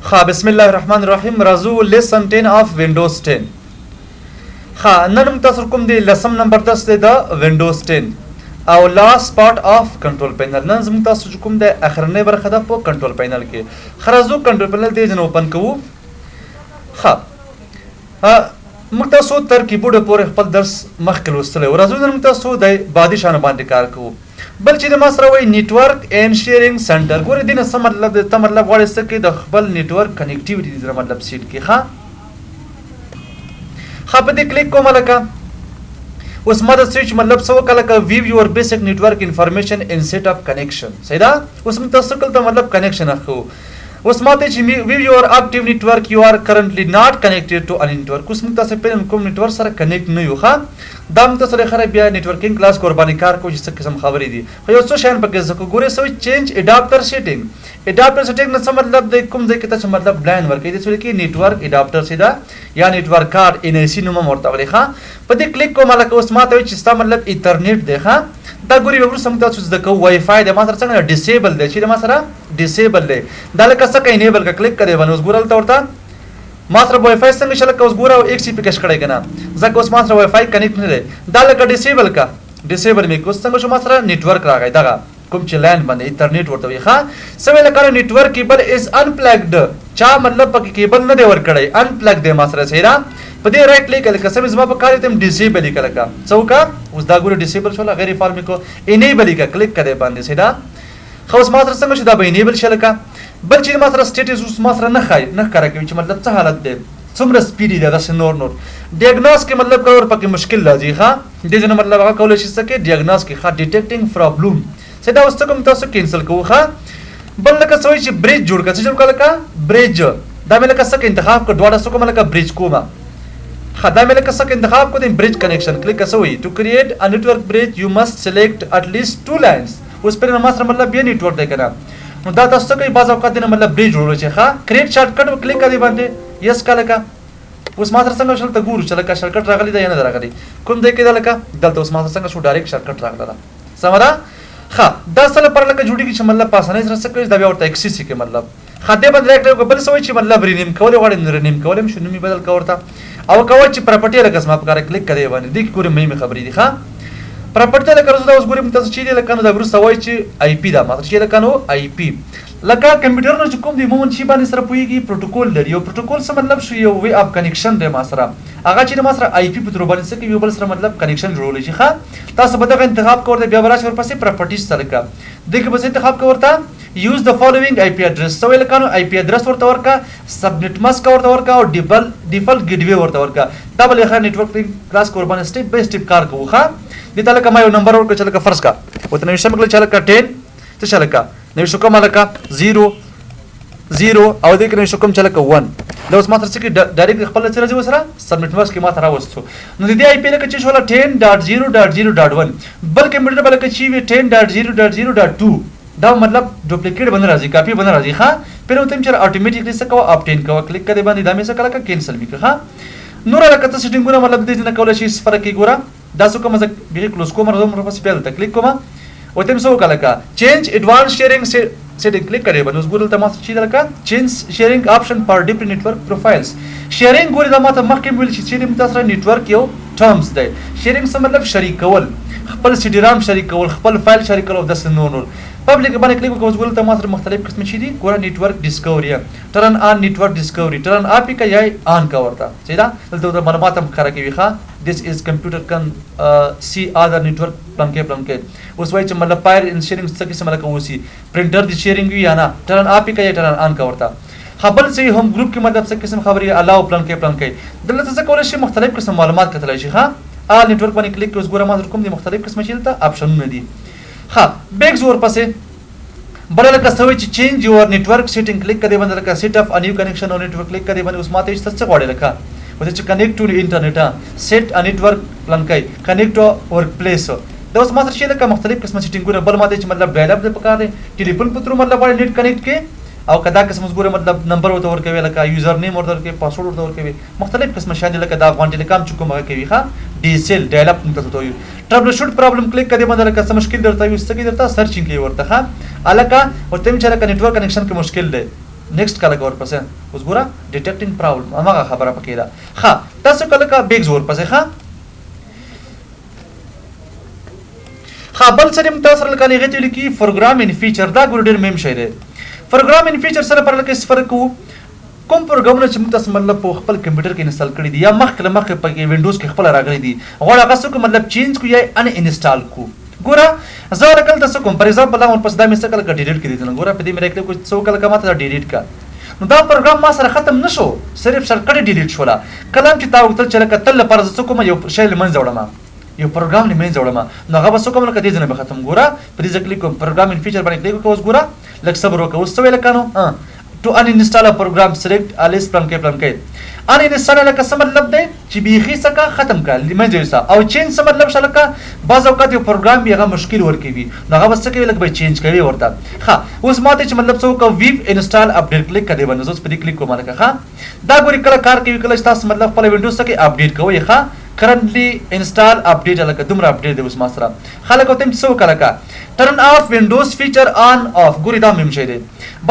بسم الله الرحمن الرحیم راځو لیسن 10 اف وینډوز 10. نن موږ تاسو کوم دی لسم نمبر 10 دی د وینډوز 10 او لاست پارت اف کنټرول پینل. نن موږ تاسو کوم دی اخرنۍ برخه ده په کنټرول پینل کې. خرازو کنټرول پینل دی جن اوپن کوو. موږ تاسو تر کیبورډ پورې خپل درس مخکې لوستلی و. راځو نن موږ تاسو د بادي شانو باندې کار کوو. بل چې د ما سره وایي نیټورک اینډ شیرینګ سنټر. ګورې دې نه څه مطلب دی؟ ته مطلب غواړې څه کې د خپل نیټورک کنیکټیویټي دې سره مطلب سیټ کړي. په دې کلیک کوم لکه اوس ما د سویچ مطلب څه وکړه لکه ویو یور بیسک نیټورک انفارمیشن ان سیټ اپ کنیکشن. صحیح ده؟ اوس موږ تاسو کله مطلب کنیکشن اخلو. اوس ماته چې ویو یور اکټیو نیټورک یو آر کرنټلی ناٹ کنیکټډ ټو ا نیټورک. اوس موږ تاسو په کوم نیټورک سره کنیکټ نه یو. دا موږ تاسو سره خره بیا نیټورکینګ کلاس قرباني کار کوو چې څه قسم خبرې دي. خو یو څه شیان پکې زکو ګورې سوي چینج اډاپټر سیټینګ. اډاپټر سیټینګ نو څه مطلب دی؟ کوم ځای کې تاسو مطلب بلاین ورکړئ د څه کې نیټورک اډاپټر سیدا یا نیټورک کارت ان ای سی نوم ورته ولیکه. په دې کلیک کوم لکه اوس ماته چې ستا مطلب ایترنیټ دی. دا ګوري وروسته موږ تاسو زده کوو وای فای د ما سره څنګه ډیسیبل دی چې د ما سره ډیسیبل دی. دا لکه څه کې انیبل کا کلیک کړئ باندې اوس ګورل ته ورته ما سره وای فای څنګه شل اوس ګوره ایک سی پکش کړی کنه ځکه اوس ما سره وای فای کنیکټ نه دی. دا لکه ډیسیبل کا ډیسیبل مې کوس څنګه شو ما سره نیټورک راغی دغه کوم چې لاین باندې انټرنیټ ورته وي. سوي لکه نیټورک کیبل از انپلګډ. چا مطلب پکې کیبل نه دی ور کړی انپلګ دی ما سره. صحیح په دې رائټ کلیک کړئ کسم زما په کار ته ډیسیبل کړه کا څوکا اوس دا ګوره ډیسیبل شول غیر فارم کو انیبل کا کلیک کړئ باندې. صحیح خو اوس ما سره څنګه شو دا به انیبل شل کا. بل چې ما سره سټیټس اوس ما سره نه کار کوي چې مطلب څه حالت دی څومره سپیډ دی دا نور ډیاګنوز کې مطلب کور پکې مشکل راځي. دې ځنه مطلب هغه کول شي چې ډیاګنوز کې ډیټیکټینګ پرابلم. صحیح اوس ته کوم تاسو کینسل کوو. بل لکه سوي چې بریج جوړ کړئ چې جوړ کړه بریج دا مې لکه څه انتخاب کړ دواړه څه کوم لکه بریج کومه. دا مې لکه څه انتخاب کړ د بریج کنیکشن کلیک کوي. ټو کریټ ا نیټورک بریج یو مسټ سلیکټ ات لیست 2 لاینز. اوس پر ما سره مطلب یې نیټورک دی کنه نو دا تاسو کوي بعض اوقات نه مطلب بریج جوړول شي. کریټ شارټ کټ کلیک کوي باندې یس کله کا اوس ما سره څنګه شل ته ګورو چې لکه شارټ کټ راغلی دی نه راغلی کوم دی کې دا لکه دلته اوس ما سره څنګه شو ډایرکټ شارټ کټ راغله. سمرا دا سره پر لکه جوړیږي چې مطلب پاسانه سره څه کوي دا بیا ورته ایکسیس کې مطلب خاطه بدل کړو بل سوي چې مطلب رینیم کول غواړي نه رینیم کول مې شنو می بدل کورته او کوي چې پراپرټي لکه اسما په کار کلیک کوي باندې دې ګورم مې خبرې دي. پراپرټي لکه روز دا اوس ګورم تاسو چې لکه نو دا ورسره وای چې آی پی دا ماته چې لکه نو آی پی لکه کمپیوټر نه چې کوم دی مومن شي باندې سره پويږي پروتوکول لري. یو پروتوکول څه مطلب شو یو وی اپ کنیکشن دی ما سره هغه چې ما سره آی پی په تر باندې څه کې یو بل سره مطلب کنیکشن جوړول شي. تاسو به دا انتخاب کوئ بیا ورش ورپسې پراپرټیز سره کا دغه به انتخاب کوئ use the following IP address. سو لکانو IP address ورته ورکا سبنیټ ماسک ورته ورکا او ډیفالت ګیټوی ورته ورکا. دا بل ښه نیټورک کلاس قربان سټیپ بای سټیپ کار کوو. دې تل کوم یو نمبر ورکړه چې لکه فرض کا وته نو شمکل چې لکه 10 ته چې لکه نو شو کوم لکه 0 0 او دې کې شو کوم چې لکه 1 دا اوس ماته چې ډایرکټ خپل چې راځي وسره سبمټ ماسک کې ماته راوستو نو دې IP لکه چې شو 10.0.0.1 بلکې مډ بلکې چې 10.0.0.2 دا مطلب ډوپلیکیټ باندې راځي کاپی باندې راځي. پر وته چې اتوماتیکلی څه کوو اپټین کوو کلیک کړئ باندې دا مې څه کله کینسل میکه. نور لکه تاسو سیټینګونه مطلب دې نه کولای شي فرق کې ګوره دا څه کوم ځکه به کلوز کوم راځم ورپسې پیل ته کلیک کوم او تم څه وکړه لکه چینج ایڈوانس شیرینګ سیټینګ کلیک کړئ باندې اوس ګورل ته ما چې لکه چینج شیرینګ آپشن فار ډیفرنٹ نیټورک پروفایلز. شیرینګ ګوري دا ماته مخکې ویل چې دې تاسو نیټورک یو ټرمز دی. شیرینګ څه مطلب شریک کول خپل سی ډی رام شریک کول خپل فایل شریک کول د نور پبلک باندې کلیک وکړئ ګول ته ما سره مختلف قسم شي دي ګور نیټورک ډیسکوري ټرن آن نیټورک ډیسکوري ټرن اپ کې یا آن کا ورته سیدا دلته معلومات هم ښکاره کوي. this is computer can see other network پلانکې اوس وای چې مطلب پایر ان شیرینګ څه قسم لکه وسی پرینټر دی شیرینګ وی یا نه ټرن اپ کې یا ټرن آن کا ورته خبر سي هم ګروپ کې مطلب څه قسم خبري الاو پلانکې دلته څه کول شي مختلف قسم معلومات کتلی شي. آل نیټورک باندې کلیک کوئ ګوره ما کوم دي مختلف قسم چیلته اپشنونه دي. بیک زور پسې بل لکه سوي چې چینج یور نیټورک سیټینګ کلیک کړئ باندې لکه سیټ اپ ا نیو کنیکشن او نیټورک کلیک کړئ باندې اوس ماته څه غواړي لکه وته چې کنیکټ ټو انټرنیټ سیټ ا نیټورک پلان کوي کنیکټ ټو ورک پلیس دا اوس ماته چې لکه مختلف قسم سیټینګونه بل ماته چې مطلب ډایل اپ د پکاره ټلیفون په تر مطلب باندې نیټ کنیکټ کې او کدا قسم ګوره مطلب نمبر ورته ورکوي لکه یوزر نیم ورته ورکوي پاسورډ ورته ورکوي مختلف قسم شان لکه دا افغان ټیلیکام چې کومه کوي ډي سیل ډایل اپ تاسو ته ټربل شوټ پرابلم کلیک کړئ باندې لکه څه مشکل درته وي څه کې درته سرچینګ کې ورته الکه او تم چې لکه نیټورک کنیکشن کې مشکل دی نیکسټ کله کور پسې اوس ګوره ډیټیکټینګ پرابلم هغه خبره پکې ده ها تاسو کله کا بیگ زور پسې ها بل څه دې تاسو سره کله غوښتل کی پروګرام ان فیچر دا ګور ډیر مهم شی دی پروګرام ان فیچر سره پر لکه فرق وو کوم پروګرامونه چې موږ تاسو مطلب په خپل کمپیوټر کې انسټال کړی دي یا مخکې په وینډوز کې خپل راغلي دي غواړم هغه څه مطلب چینج کو یا ان انسټال کو ګوره زه راکل تاسو کوم پر ایگزامپل دا پس دا مې څه کله ډیلیټ کړی دي ګوره په دې مې راکل کو څو کله ماته ډیلیټ کا نو دا پروګرام ما سره ختم نشو صرف شرکټ ډیلیټ شولا کلام چې تاسو تل چل کتل لپاره څه کوم یو شی لمن جوړم یو پروګرام لمن جوړم نو هغه څه کوم لکه دې ځنه به ختم ګوره پلیز کلیک کوم پروګرام ان فیچر باندې کلیک کوم ګوره لکه صبر وکړه اوس څه ویل کانو to uninstall a program select a list plan کې uninstall لکه څه مطلب دی چې بیخي څخه ختم کړه لمنځه وسه او چینج څه مطلب شلکه بعض اوقات یو پروګرام به هغه مشکل ورکوي نو هغه بس څه کوي لکه به چینج کوي ورته ها اوس ماته چې مطلب څه وکړه ویو انسټال اپډیټ کلیک کړئ باندې اوس په دې کلیک کوم لکه ها دا ګوري کله کار کوي کله تاسو مطلب خپل وینډوز کې اپډیټ کوئ ها currently install update لکه دومره اپډیټ دی اوس ما سره خلک وته څه وکړه لکه turn off windows feature on off ګوري دا مهم شی دی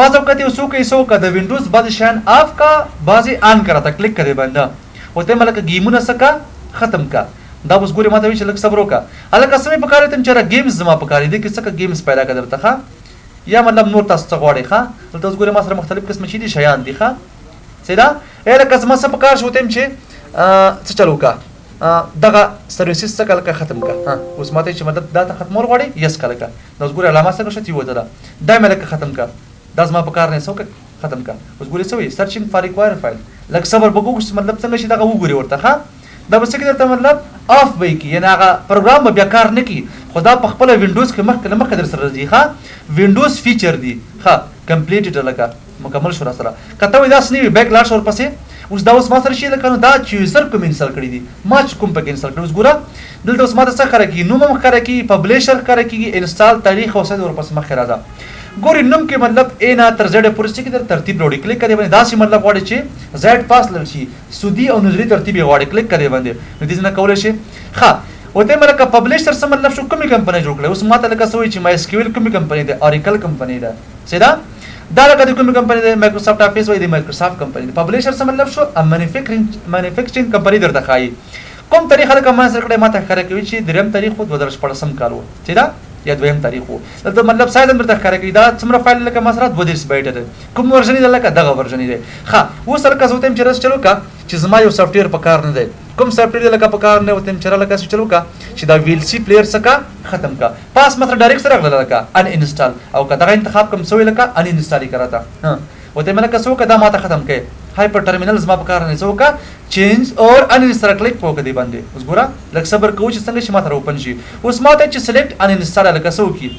بعض اوقات یو څوک یې څوک د وینډوز بعض شان آف کا بعض آن کرا تا کلیک کړي باندې وته ملک گیمونه سکا ختم کا دا اوس ګوري ماته وی چې لک صبر وکا الکه سمې پکاره تم چېرې گیمز زما پکاره دي کې څه گیمز پیدا کړل ته یا مطلب نور تاسو څه غواړئ ښا دلته اوس ګوري ما سره مختلف قسم شي دي شیان دي ښا سیدا الکه زما څه پکاره شو تم چې څه چلو کا دغه سرویسز څه کله ختم کا اوس ماته چې مطلب دا ته ختمول غواړي یس کله کا دا اوس ګوري علامه څه شتي وته دا ملک ختم کا دا زما په کار نه څوک ختم کا اوس ګوري څه وي سرچینګ فار ریکوایر فایل لکه صبر وګورئ مطلب څنګه شي دا وګوري ورته ها دا بس کې درته مطلب اف وای کی یعنی هغه پروګرام بیا کار نه کی خدا په خپل وینډوز کې مخکې در سره راځي ها وینډوز فیچر دی ها کمپلیټډ لکه مکمل شو سره کته وای دا سنی بیک لاړ شو پسې اوس دا اوس ما سره شي لکه دا چې یوزر کوم انسټال کړی دي ما چې کوم پکې انسټال کړو اوس ګوره دلته اوس ما ته څه ښکاره کېږي نوم هم ښکاره کېږي پبلیشر ښکاره کېږي انسټال تاریخ او څه ورپسې مخکې راځه ګوري نوم کې مطلب ا نه تر زړه پورې چې در ترتیب وروړي کلیک کړئ باندې داسې مطلب غواړي چې زیډ پاس لرشي سودی او نظری ترتیب غواړي کلیک کړئ باندې نو دې نه کولای شي ښه وته مرکه پبلیشر څه مطلب شو کومه کمپنی جوړ کړي اوس ماته لکه سوې چې مای اس کیو ایل کومه کمپنی ده اوریکل کمپنی ده سیدا دا لکه د کومه کمپنی ده مايکروسافټ افیس وای دی مايکروسافټ کمپنی ده پبلیشر څه مطلب شو مانیفیکچرینګ کمپنی درته خایي کوم طریقه لکه ما سره کړه ماته ښکاره کوي چې دریم تاریخ خو 2014 کال و سیدا یا دویم تاریخ وو دلته مطلب سایز هم درته ښکاره کوي دا څومره فایل لکه ما سره 32 بایټ ده کوم ورژن دی لکه دغه ورژن دی ښه اوس لکه زه تم چې چلو کا چې زما یو سافټویر په کار نه دی کوم سافټویر لکه په کار نه وتم چې لکه چلو کا چې دا ویل سی پلیئر څخه ختم کا پاس مطلب ډایرکټ سره غل لکه ان انسټال او کدا انتخاب کوم سوې لکه ان انسټال کراته ها وته ملکه سو کدا ماته ختم کړي هایپر ټرمینل زما په کار نه سو کا چینج اور ان انسټال کلیک پوک دی باندې اوس ګوره لکه صبر کوو چې څنګه شي ماته اوپن شي اوس ماته چې سلیکټ ان انسټال لکه سو کی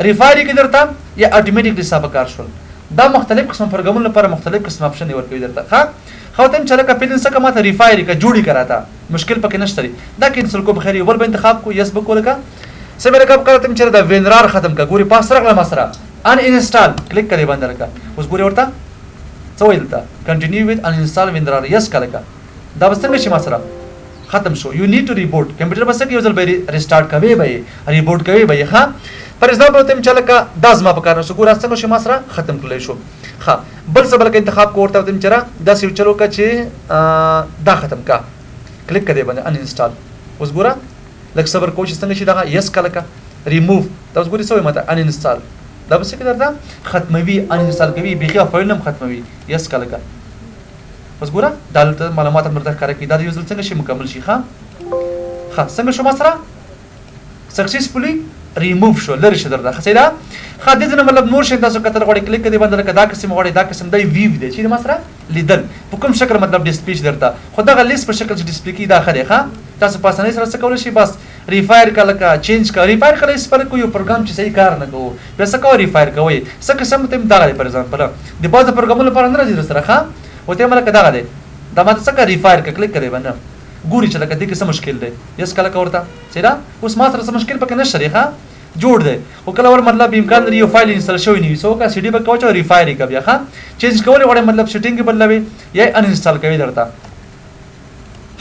ریفایر کې درته یا اتوماتیک حساب کار شول دا مختلف قسم پروګرامونو لپاره مختلف قسم اپشن ورکوي درته ښه خو تم چې لکه پیلن څخه ماته ریفایر کې جوړی کراته مشکل پکې نشته دا کینسل کو بخیر ول به انتخاب کو یس بکول کا سمه رکاب کړم چې دا وینرار ختم کا ګوري پاس راغله مسره ان انسټال کلیک کړئ باندې راکا اوس ګوري ورته څه ویل تا کنټینیو وذ ان انسټال وینرار یس کله کا دا بس څنګه شي مسره ختم شو یو نیډ ټو ریبوټ کمپیوټر بس کې یو ځل به ریسټارټ کوي به ریبوټ کوي به ها پر ایگزامپل تم چې لکه دا زما په کار نشو ګور څنګه شي مسره ختم کړی شو ها بل څه بل کې انتخاب کوړته تم چې دا سی چلو کا چې دا ختم کا کلیک کړئ باندې ان انسټال اوس ګور لکه صبر کوو چې څنګه شي دا یس کله کا ریموو دا اوس ګوري سوې ماته ان انسټال دا بس کې درته ختموي ان انسټال کوي بيخي فایل نم ختموي یس کله کا اوس ګور دالته معلومات مرته کار کوي دا یو ځل څنګه شي مکمل شي ها څنګه شو مسره سکسسفولي ریموو شو لری شو درته خسیدا خاطر دې مطلب نور شي تاسو کتر غوړي کلیک کړئ باندې دا قسم غوړي دا قسم دی ویو دی چې مسره لیدل په کوم شکل مطلب ډیسپلی درته خو دا لیست په شکل چې ډیسپلی کی دا خره ښه تاسو په اسانۍ سره څه کول شي بس ریفایر کله کا چینج کا ریفایر کله اس پر کوئی پروګرام چې صحیح کار نه کوو بیا څه کوو ریفایر کوي څه قسم ته دا غوړي پر ایگزامپل د باز پروګرامونو لپاره نه راځي سره ښه وته مله کدا غده دا ماته څه ریفایر کلیک کړئ باندې ګوري چې لکه دې کې څه مشکل دی یس کله کوړه سیدا اوس ما سره څه مشکل پکې نه شری ښه جوړ دی او کله ور مطلب امکان لري یو فایل انسټال شوی نه وي سو کا سی ډي به کوچ ریفایر کې بیا ښه چینج کول غواړي مطلب سیټینګ کې بدلوي یا ان انسټال کوي درته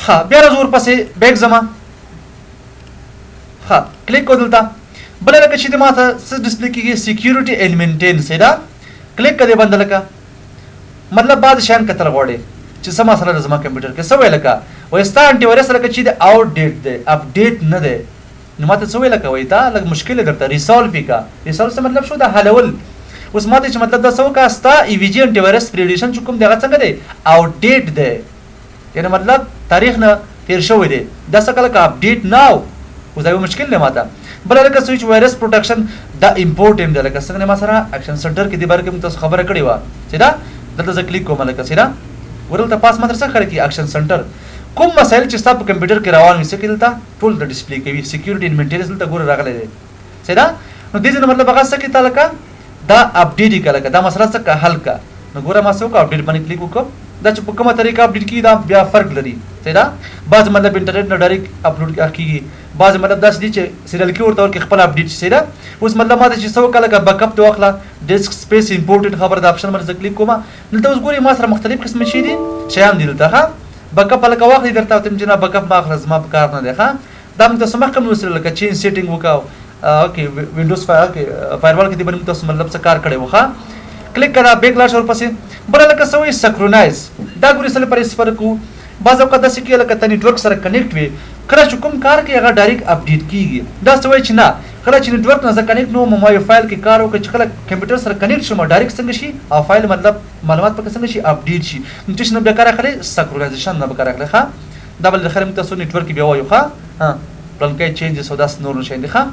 ها بیا زور پسې بیک زما ها کلیک کو دلته بل لکه چې د ماته څه ډیسپلی کېږي سکیورټي اینڈ مینټین سیدا کلیک کړئ باندې لکه مطلب بعد شان کتل غوړي چې سم مسله زما کمپیوټر کې څه ویل کا وای ستا انټي وایرس لکه چې د آوټ ډیټ دی اپډیټ نه دی نو ماته څه ویل کا وای تا لږ مشکل درته ریسولو کا ریسولو څه مطلب شو د حلول اوس ماته چې مطلب دا څه کا ستا ای وی جی انټي وایرس پریډیشن چې کوم دغه څنګه دی آوټ ډیټ دی یعنی مطلب تاریخ نه تیر شوی دی دا څه کله کا اپډیټ ناو اوس دا مشکل نه ماته بل لکه سویچ وایرس پروټیکشن دا امپورټنت دی لکه څنګه ما سره اکشن سنټر کې دی بار کې تاسو خبره کړې و چې دا دلته ځکه کلیک کوم لکه سیدا ورته پاس ماتر څه کړی کی اکشن سنټر کوم مسایل چې تاسو په کمپیوټر کې روان وي څه کېدلته ټول د ډسپلی کوي سکیورټي انوینټریز دلته ګور راغلی دی سیدا نو دې ځنه مطلب هغه څه کې تعالی کا دا اپډیټ کړه دا مسله څه حل کا نو ګوره ما څه وکړ اپډیټ باندې کلیک وکړ دا چې په کومه طریقه اپډیټ کی دا بیا فرق لري سیدا بعض مطلب انټرنیټ نه ډایرکټ اپلوډ کیږي بعض مطلب داس دي چې سیریل کې ورته ورکه خپل اپډیټ شي سیدا اوس مطلب ما چې څو کله بیک اپ ته واخلا ډیسک سپیس امپورټنت خبر د اپشن باندې کلیک کوم دلته اوس ګوري ما سره مختلف قسم شي دي شیان دي دلته ها بیک اپ لکه واخلي درته تم جنا بیک اپ ما خلاص ما کار نه دی ها دا موږ تاسو مخکې وسره لکه چین سیټینګ وکاو اوکې وینډوز فایروال کې دی باندې تاسو مطلب څه کار کړی وخا کلیک کړه بیک لاش ور پسې بل لکه سوې سنکرونایز دا ګوري سره پرې صفر کو بعض اوقات داسې کې لکه ته نیټورک سره کنیکټ وي کله چې کوم کار کې هغه ډایرکټ اپډیټ کیږي دا څه وایي چې نه کله چې نیټورک نه کنیکټ نو موبایل فایل کې کار وکړي چې کله کمپیوټر سره کنیکټ شوم ډایرکټ څنګه شي او فایل مطلب معلومات پکې څنګه شي اپډیټ شي نو چې نه به کار اخلي سنکرونایزیشن نه به کار اخلي ښا دا بل خیر موږ تاسو نیټورک کې بیا وایو ښا ها پلان کې چینجز او داس نور نشي دي ښا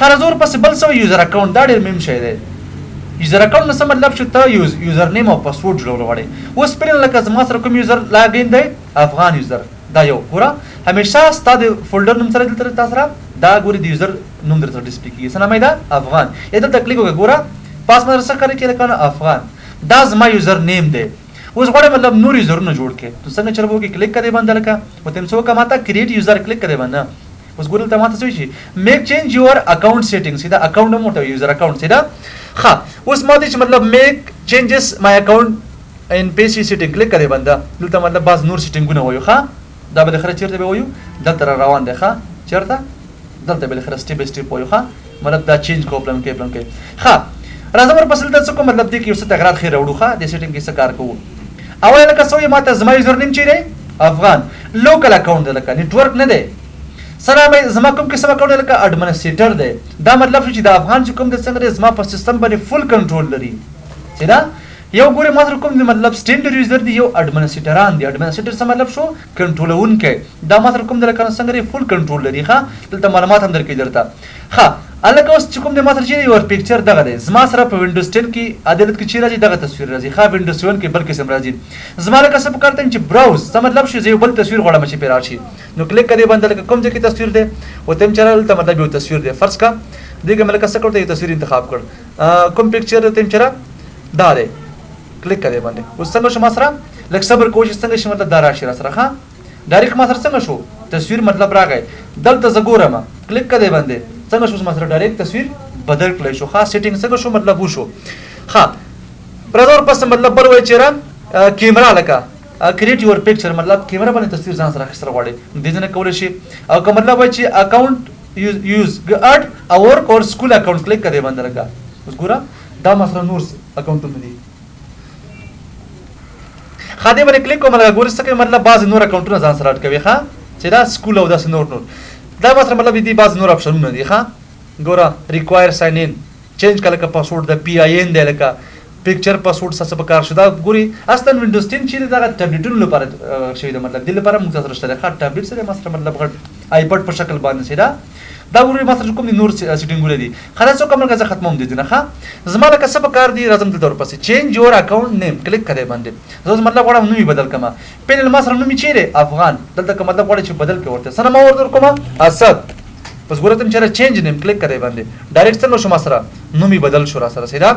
هر زور پس بل څه یوزر اکاونټ دا ډېر مهم شی دی یوزر اکاونټ نو څه مطلب چې ته یوزر نیم او پاسورډ جوړول غواړې اوس پرې لکه زما سره کوم یوزر لاګین دی افغان یوزر دا یو ګوره همیشه ستاسو د فولډر نوم سره دلته تاسو را دا ګوري د یوزر نوم درته ډسپلی کیږي څه نامه دا افغان یدا ته کلیک وکړه ګوره پاس مې سره کړی کې لکه افغان دا زما یوزر نیم دی اوس غواړم مطلب نور یوزرونه جوړ کړي نو څنګه چلو کې کلیک کړئ باندې لکه وته څو کا ماته کریټ یوزر کلیک کړئ باندې اوس ګورل ته ماته څه شي میک چینج یور اکاونټ سیټینګ سیدا اکاونټ نوم ته یوزر اکاونټ سیدا ها اوس ماته چې مطلب میک چینجز مای اکاونټ ان پی سی سیټینګ کلیک کړئ باندې دلته مطلب باز نور سیټینګونه وایو ها دا به خره چیرته به وایو دلته روان دی ها چیرته دلته به خره سټیپ سټیپ وایو ها مطلب دا چینج کو پلان کې ها راځم ور پسل ته څه کوم مطلب دی کې څه تغیرات خیر وړو ها د سیټینګ کې څه کار کوو اول لکه سوې ماته زما یوزر نیم چیرې افغان لوکل اکاونټ لکه نیټورک نه دی سره مې زما کوم قسم اکاونټ لکه اډمنسټریټر دی دا مطلب چې د افغان چې کوم د څنګه زما په سیستم باندې فل کنټرول لري چې دا یو ګوره ما سره کوم مطلب سټینډرډ یوزر دی یو اډمنسټریټران دی اډمنسټریټر څه مطلب شو کنټرولون کې دا ما سره کوم د لکه څنګه فل کنټرول لري ښه دلته معلومات هم درکې درته ښه الکه اوس چې کوم د ما سره چې یو پکچر دغه دی زما سره په وینډوز 10 کې عدالت کې چې راځي دغه تصویر راځي ښه وینډوز 7 کې بل قسم راځي زما لکه څه پکارته چې براوز څه مطلب شي یو بل تصویر غواړم چې پیرا شي نو کلیک کړئ باندې لکه کوم ځای کې تصویر دی او تم چرال ته مطلب یو تصویر دی فرض کا دغه ملک څه کړته یو تصویر انتخاب کړ کوم پکچر تم چر دا دی کلیک کړئ باندې اوس څنګه شو ما سره لکه صبر کوشش څنګه شي مطلب دا راشي سره ښه ډایرکټ ما سره څنګه شو تصویر مطلب راغی دلته زګورم کلیک کړئ باندې څنګه شو ما سره ډایرکټ تصویر بدل کړی شو خاص سیټینګ څنګه شو مطلب وشو ها برادر پس مطلب بل وای چیرې کیمرا لکه کریټ یور پکچر مطلب کیمرا باندې تصویر ځان سره اخیستل غواړي د دې نه کول شي او کوم مطلب وای چې اکاونټ یوز اډ اور اور سکول اکاونټ کلیک کړئ باندې لګا اوس ګوره دا مثلا نور اکاونټونه دي خاطر باندې کلیک کوم لګا ګوره څه مطلب باز نور اکاونټونه ځان سره اډ کوي ښا چې دا سکول او دا نور دا مثلا مطلب دي باز نور اپشنونه دي ښا ګوره ریکوایر ساين ان چینج کله کا پاسورډ د پی آی ان دی لکه پکچر پاسورډ څه په کار شو دا ګوري اصلا وینډوز 10 چې دا ټابلیټونو لپاره شوی دا مطلب د لپاره موږ تاسو رسته ښه ټابلیټ سره ماستر مطلب غټ آیپډ په شکل باندې سیدا دا ګوري ماستر کوم نور سیټینګونه دي خلاص کوم مرکز ختموم دي نه ښه زما لکه څه په کار دي راځم د تور پسې چینج یور اکاونټ نیم کلیک کړئ باندې زه مطلب غواړم نومي بدل کما پینل ماستر نومي چیرې افغان دلته کوم مطلب غواړم چې بدل کړ ورته سره ما ورته کوم اسد پس ګوره تم چیرې چینج نیم کلیک کړئ باندې ډایرکټ څنګه شو ما سره نومي بدل شو را سره سیدا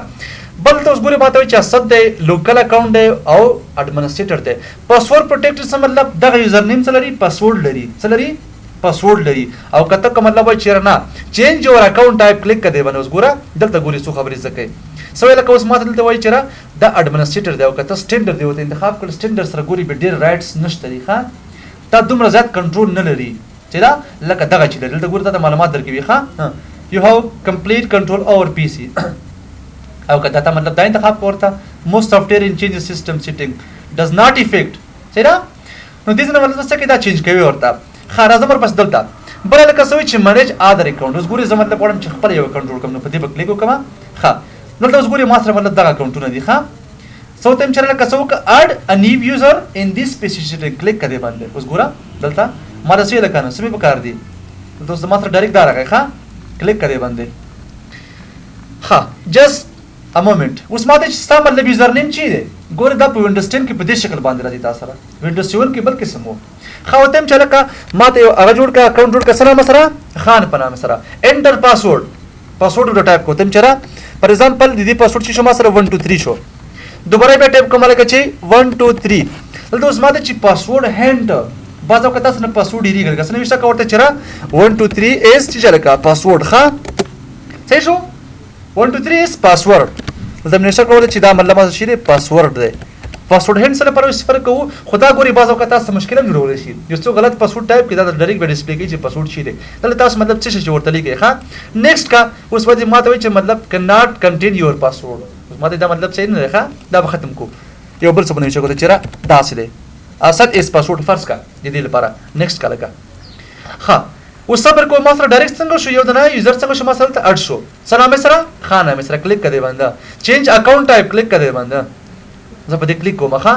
بل ته اوس ګوره ماته چې اسد دی لوکل اکاونټ دی او اډمنسټریټر دی پاسورډ پروټیکټر څه مطلب دغه یوزر نیم څه لري پاسورډ لري څه لري پاسورډ لري او کته کوم مطلب چیرې نه چینج یور اکاونټ ټایپ کلیک کړئ باندې اوس ګوره دلته ګوري څه خبرې زکه سوال لکه اوس ماته دلته وایي چې دا اډمنسټریټر دی او کته سټینډرډ دی وته انتخاب کړ سټینډرډ سره ګوري به ډیر رائټس نشته دي ښه دا دومره زیات کنټرول نه لري چې دا لکه دغه چې دلته ګوره د معلومات درکوي ښه یو هاو کمپلیټ کنټرول اوور پی سی او کته ته مطلب دا انتخاب ورته most software in change system setting does not affect صحیح ده نو دې ځنه مطلب څه کې دا چینج کوي ورته خارازه مر بس دلته بل لکه سوي چې مانیج اذر اکاونټ اوس ګوري زه مطلب غواړم چې خپل یو کنټرول کوم نو په دې به کلیک وکم ښه نو اوس ګوري ما سره مطلب دغه اکاونټونه دي ښه سو تم چرله که سو اډ ا نیو یوزر ان دس سپیسیفیک کلیک کړي باندې اوس ګوره دلته ما رسې لکنه سمې به کار دي دوست ما سره ډایرکټ دا راغی ښه کلیک کړي باندې ها جست ا مومنت اوس ماته چې ستا مطلب یوزر نیم چی دی ګوره دا په وینډوز 10 کې په دې شکل باندې راځي تاسو سره وینډوز 7 کې بل قسم وو خو تم چې لکه ماته یو هغه جوړ کا اکاونټ جوړ کا سره سره خان په نام سره انټر پاسورډ ډو ټایپ کو تم چر فار ایگزامپل د دې پاسورډ چې شما سره 1 2 3 شو دوباره به ټایپ کوم لکه چې 1 2 3 دلته اوس ماته چې پاسورډ هند بعض وخت تاسو نه پاسورډ یې ریګل کسنه وشته کوته چر 1 2 3 اس چې لکه پاسورډ ښه صحیح شو 1 2 3 اس پاسورډ زموږ نشه کوله چې دا مطلب څه دی پاسورډ دی پاسورډ هند سره پر صفر کوو خدا ګوري بعض وخت تاسو مشکل جوړول شي یو څو غلط پاسورډ ټایپ کړه دا ډایرکټ به ډسپلی کوي چې پاسورډ شي دی دلته تاسو مطلب څه شي ورته لیکي ښه نیکسټ کا اوس باندې ماته وایي چې مطلب cannot contain your password اوس ماته دا مطلب څه نه ښه دا به ختم کو یو بل څه باندې چې کوته چیرې دا څه دی اسد اس پاسورډ فرض کا د دې لپاره نیکسټ کا لګا ښه اوس صبر کو ما سره ډایرکټ څنګه شو یو دنا یوزر څنګه شو ما سره ته اډ شو سلام سره خانه مې سره کلیک کړئ باندې چینج اکاونټ ټایپ کلیک کړئ باندې زه په دې کلیک کوم ښه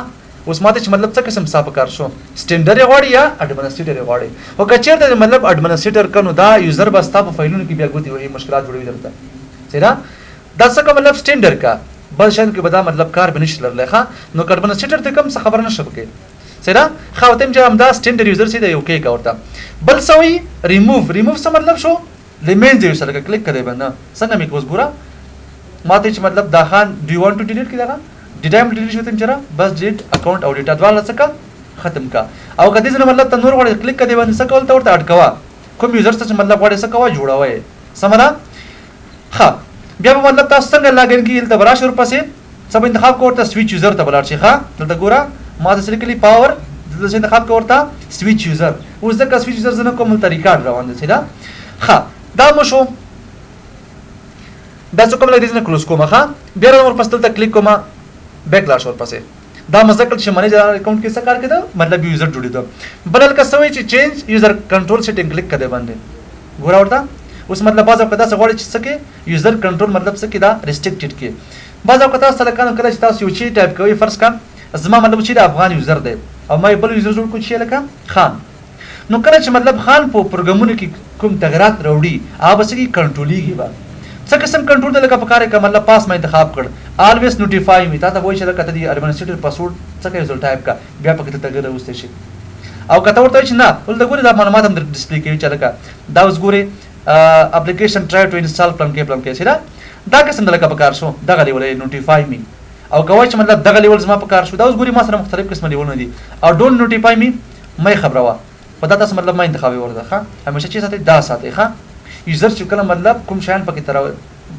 اوس ماته چې مطلب څه قسم صاحب کار شو سټینډر یې غواړي یا اډمنسټریټر یې غواړي او که چیرته مطلب اډمنسټریټر کنو دا یوزر بس تاسو په فایلونو کې بیا ګوتی وي مشکلات جوړوي درته صحیح دا څه کوم مطلب سټینډر کا بل شان کې به دا مطلب کار بنش لرله ښه نو اډمنسټریټر ته کوم څه خبر نشو کې صحیح خاطم چې هم دا سټینډر یوزر سي دا یو کې کا ورته بل سوي ریموو څه مطلب شو لیمن دې سره کلیک کړئ باندې څنګه مې کوس ګورا ماته چې مطلب دا خان ډو یو وانټ ټو ډیلیټ کړه ډیټایم ډیلیټ شوته چر بس ډیټ اکاونټ او ډیټا دواله څه ختم کا او کدی څنګه مطلب ته نور وړ کلیک کړي باندې څه کول ته ورته اډ کوا کوم یوزر څه مطلب وړ څه کوا جوړوي سمرا ها بیا په مطلب تاسو څنګه لاګین کیل ته برا شروع پسې سب انتخاب کوته سویچ یوزر ته بلار شي ښا دلته ګورا ما د سره کلی پاور دلته انتخاب کوته سویچ یوزر اوس ځکه سویچ یوزر زنه کوم طریقه روان دي سیدا ها دا مو شو دا څه کوم لګی نه کلوز کومه ښا بیا ور پسته ته کلیک کومه بیک لاش ور پسې دا مزکل چې منیجر اکاونټ کې څه کار کړه مطلب یوزر جوړی دا بلل کا سوي چې چینج یوزر کنټرول سیټینګ کلیک کړه باندې ګور ورته اوس مطلب بعض وخت دا څه غواړي چې څه کې یوزر کنټرول مطلب څه کې دا ریسټریکټډ کې بعض وخت تاسو سره کله چې تاسو یو چی ټایپ کوي فرض کا زما مطلب چې د افغان یوزر دی او ما بل یوزر جوړ کو چې لکه خان نو کله چې مطلب خان په پروګرامونو کې کوم تغیرات راوړي هغه به څه کنټرولېږي با څه قسم کنټرول د لکه په کار کې مطلب پاس ما انتخاب کړ الویز نوټیفای می تا ته وایي چې لکه ته د اډمنسټریټر پاسورډ څه کې یوزر ټایپ کا بیا پکې ته تغیر راوستي شي او کته ورته چې نه ولته ګوري دا معلومات هم ډسپلی کوي چې لکه دا اوس ګوري اپلیکیشن ټرای ټو انسټال پلان کې سره دا قسم د لکه په کار شو دغه لیول نوټیفای می او کوي چې مطلب دغه لیول زما په کار شو دا اوس ګوري ما سره مختلف قسم لیولونه دي او ډونټ نوټیفای می مې خبروا په دا تاسو مطلب ما انتخابي ورده ښه همیشه چې ساتي دا ساتي ښه یوزر چې کله مطلب کوم شان پکې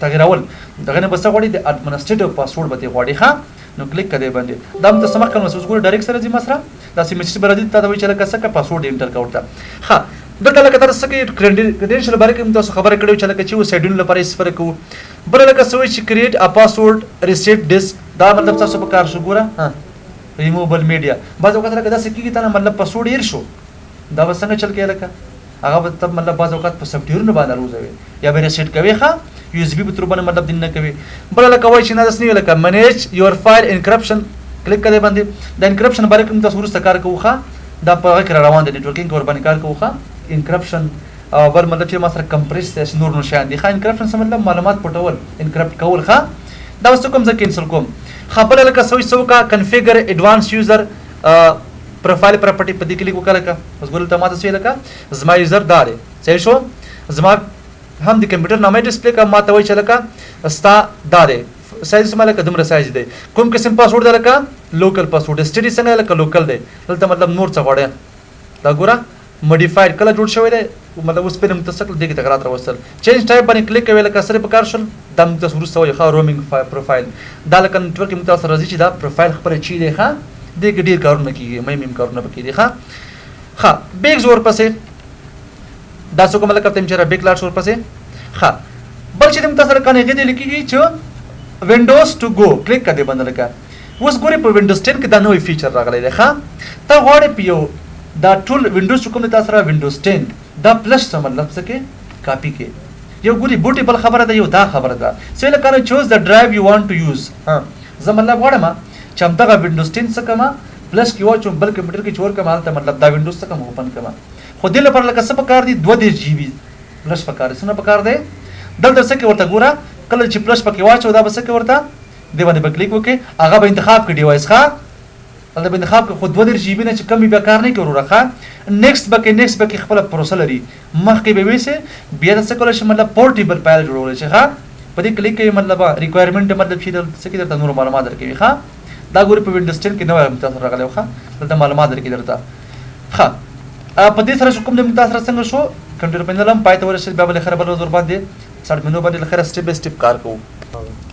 تغیرول دغه نه بس غوړي د اډمنسټریټر پاسورډ به غوړي ښه نو کلیک کړئ باندې دا هم تاسو مخکې نو اوس ګور ډایرکټ سره ځي مسره دا سیم چې بر دي تاسو وایي چې لکه څه پاسورډ انټر کوته ښه دغه لکه تاسو کې کریډنشل باندې کوم تاسو خبره کړو چې لکه چې سیډول لپاره صفر کوو بل لکه سوي چې کریټ ا پاسورډ ریسیټ ډیسک دا مطلب تاسو په کار شو ګوره ها ریمووبل میډیا بعض وخت لکه دا سکیږي ته مطلب پاسورډ یې شو دا وسنګ چل کې لکه هغه به تب مطلب بعض اوقات په سافټویرونو باندې راوځي یا به ریسیټ کوي ښه یو اس بي په تر باندې مطلب دین نه کوي بل لکه وای چې نه داس نه لکه منیج یور فایل انکرپشن کلیک کړئ باندې د انکرپشن باندې کوم تاسو ورسته کار کوو ښه دا په غیر روان دي نیټورکینګ ور باندې کار کوو ښه انکرپشن او بل مطلب چې ما سره کمپریس نور نشان دي ښه انکرپشن څه مطلب معلومات پټول انکرپټ کول ښه دا اوس کوم ځکه کینسل کوم خپل لکه سوي سو کا کنفیګر ایڈوانس یوزر پروفایل پراپرټي په دې کې لیکو کله کا اوس ګول ته ماته سوي لکه زما یوزر دار صحیح شو زما هم د کمپیوټر نامه ډسپلی کا ماته وای چې لکه استا دارې سایز سم لکه دمر سایز دی کوم قسم پاسورډ دی لکه لوکل پاسورډ سټډي څنګه لکه لوکل دی دلته مطلب نور څه غواړي دا ګوره مودیفاید کله جوړ شوی دی مطلب اوس په متصل دی کې تغیرات راوستل چینج ټایپ باندې کلیک کوي لکه سره په کار شول د متصل سره یو رومینګ پروفایل دا لکه نیټورک متصل راځي چې دا پروفایل خبره چی دی ښه د ګډیر کارونه کیږي مې کارونه پکې دي ښه بیگ زور پسې دا څه کوم لکه تم چې بیگ لاړ شور پسې ښه بل چې تم تاسو کنه غدي لیکيږي چې وینډوز ټو گو کلیک کړئ باندې لکه اوس ګورئ په وینډوز 10 کې دا نوې فیچر راغلی دی ښه ته غواړې په یو دا ټول وینډوز چې کوم دی تاسو سره وینډوز 10 دا پلس څه مطلب څه کې کاپي کې یو ګورئ بوټیبل خبره ده یو دا خبره ده سو لکه چوز د ډرایو یو وانټ ټو یوز زه مطلب غواړم چې همدغه وینډوز 10 څه کما پلس کې واچوم بل کمپیوټر کې چور کما هلته مطلب دا وینډوز څه کم اوپن کما خو دې لپاره لکه څه پکار دي 2 جی بي پلس پکار دي څه پکار دی دلته څه کې ورته ګوره کله چې پلس پکې واچو دا به څه کې ورته دی باندې به کلیک وکړي هغه به انتخاب کړي ډیوایس ښه هلته به انتخاب کړي خو 2 جی بي نه چې کم بیا کار نه کوي ورخه نیکسټ بکې خپل پروسه لري مخکې به ویسه بیا څه کولای شي مطلب پورټیبل فایل جوړول شي ښه په دې کلیک کې مطلب ریکوایرمنټ مطلب چې څه کې درته نور معلومات درکوي ښه دا ګوري په وینډوز 10 کې نو تاسو راغلی ښه دلته معلومات درکې درته ښه په دې سره کوم د تاسو څنګه شو کمپیوټر پینل هم پای ته ورسېد بیا بل خبر ور باندې سړ منو باندې لخر سټپ بای سټپ کار کوو